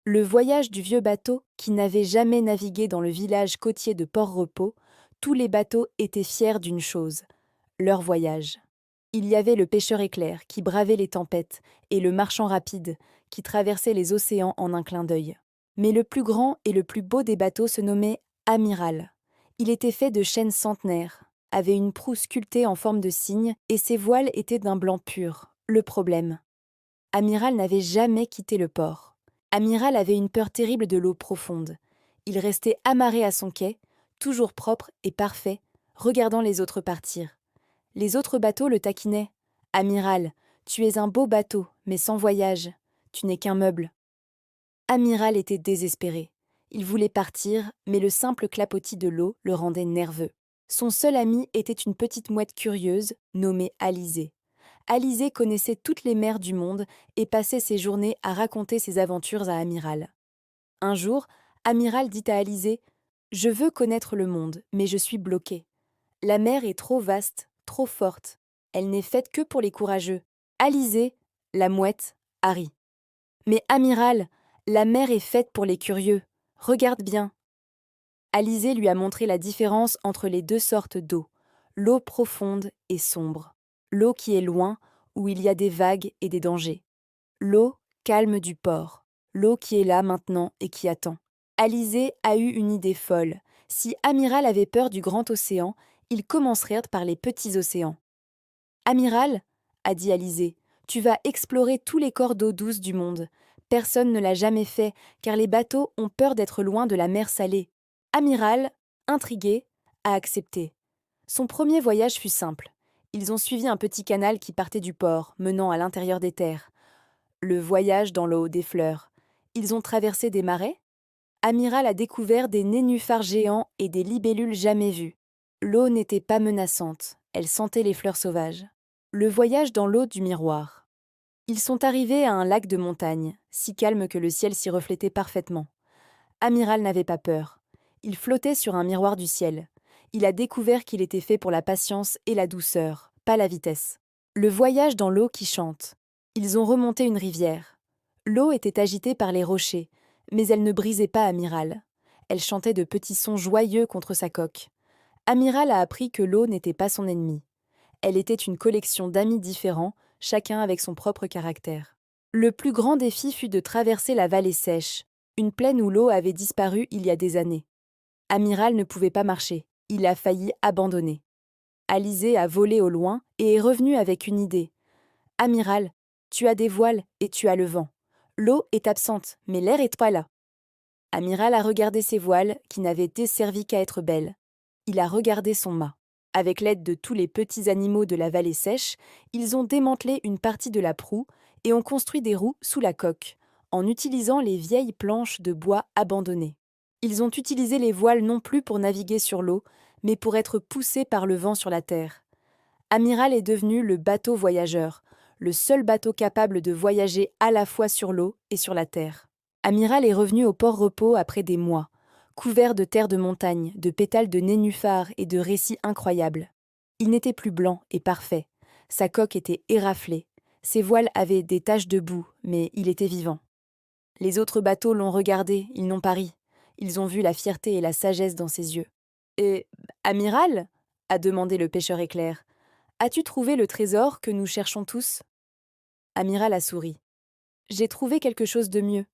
Le voyage du vieux bateau, qui n'avait jamais navigué dans le village côtier de Port-Repos, tous les bateaux étaient fiers d'une chose, leur voyage. Il y avait le pêcheur éclair, qui bravait les tempêtes, et le marchand rapide, qui traversait les océans en un clin d'œil. Mais le plus grand et le plus beau des bateaux se nommait Amiral. Il était fait de chêne centenaire, avait une proue sculptée en forme de cygne, et ses voiles étaient d'un blanc pur. Le problème. Amiral n'avait jamais quitté le port. Amiral avait une peur terrible de l'eau profonde. Il restait amarré à son quai, toujours propre et parfait, regardant les autres partir. Les autres bateaux le taquinaient. « Amiral, tu es un beau bateau, mais sans voyage. Tu n'es qu'un meuble. » Amiral était désespéré. Il voulait partir, mais le simple clapotis de l'eau le rendait nerveux. Son seul ami était une petite mouette curieuse, nommée Alizée. Alizée connaissait toutes les mers du monde et passait ses journées à raconter ses aventures à Amiral. Un jour, Amiral dit à Alizée : « Je veux connaître le monde, mais je suis bloqué. La mer est trop vaste, trop forte. Elle n'est faite que pour les courageux. Alizée, la mouette, a ri. Mais Amiral, la mer est faite pour les curieux. Regarde bien. » Alizée lui a montré la différence entre les deux sortes d'eau, l'eau profonde et sombre. L'eau qui est loin, où il y a des vagues et des dangers. L'eau calme du port. L'eau qui est là maintenant et qui attend. Alizée a eu une idée folle. Si Amiral avait peur du grand océan, il commencerait par les petits océans. « Amiral, a dit Alizée, tu vas explorer tous les corps d'eau douce du monde. Personne ne l'a jamais fait, car les bateaux ont peur d'être loin de la mer salée. » Amiral, intrigué, a accepté. Son premier voyage fut simple. Ils ont suivi un petit canal qui partait du port, menant à l'intérieur des terres. Le voyage dans l'eau des fleurs. Ils ont traversé des marais. Amiral a découvert des nénuphars géants et des libellules jamais vues. L'eau n'était pas menaçante, elle sentait les fleurs sauvages. Le voyage dans l'eau du miroir. Ils sont arrivés à un lac de montagne, si calme que le ciel s'y reflétait parfaitement. Amiral n'avait pas peur. Il flottait sur un miroir du ciel. Il a découvert qu'il était fait pour la patience et la douceur, pas la vitesse. Le voyage dans l'eau qui chante. Ils ont remonté une rivière. L'eau était agitée par les rochers, mais elle ne brisait pas Amiral. Elle chantait de petits sons joyeux contre sa coque. Amiral a appris que l'eau n'était pas son ennemi. Elle était une collection d'amis différents, chacun avec son propre caractère. Le plus grand défi fut de traverser la vallée sèche, une plaine où l'eau avait disparu il y a des années. Amiral ne pouvait pas marcher, il a failli abandonner. Alizée a volé au loin et est revenue avec une idée. « Amiral, tu as des voiles et tu as le vent. L'eau est absente, mais l'air est pas là. » Amiral a regardé ses voiles, qui n'avaient desservi qu'à être belles. Il a regardé son mât. Avec l'aide de tous les petits animaux de la vallée sèche, ils ont démantelé une partie de la proue et ont construit des roues sous la coque, en utilisant les vieilles planches de bois abandonnées. Ils ont utilisé les voiles non plus pour naviguer sur l'eau, mais pour être poussés par le vent sur la terre. Amiral est devenu le bateau voyageur, le seul bateau capable de voyager à la fois sur l'eau et sur la terre. Amiral est revenu au Port-Repos après des mois, couvert de terre de montagne, de pétales de nénuphars et de récits incroyables. Il n'était plus blanc et parfait. Sa coque était éraflée. Ses voiles avaient des taches de boue, mais il était vivant. Les autres bateaux l'ont regardé, ils n'ont pas ri. Ils ont vu la fierté et la sagesse dans ses yeux. « Et Amiral ?» a demandé le pêcheur éclair. « As-tu trouvé le trésor que nous cherchons tous ?» Amiral a souri. « J'ai trouvé quelque chose de mieux.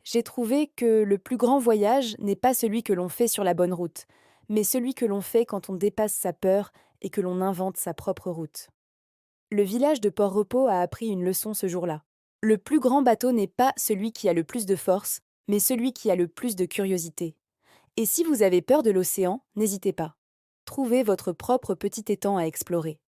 J'ai trouvé que le plus grand voyage n'est pas celui que l'on fait sur la bonne route, mais celui que l'on fait quand on dépasse sa peur et que l'on invente sa propre route. » Le village de Port-Repos a appris une leçon ce jour-là. Le plus grand bateau n'est pas celui qui a le plus de force, mais celui qui a le plus de curiosité. Et si vous avez peur de l'océan, n'hésitez pas. Trouvez votre propre petit étang à explorer.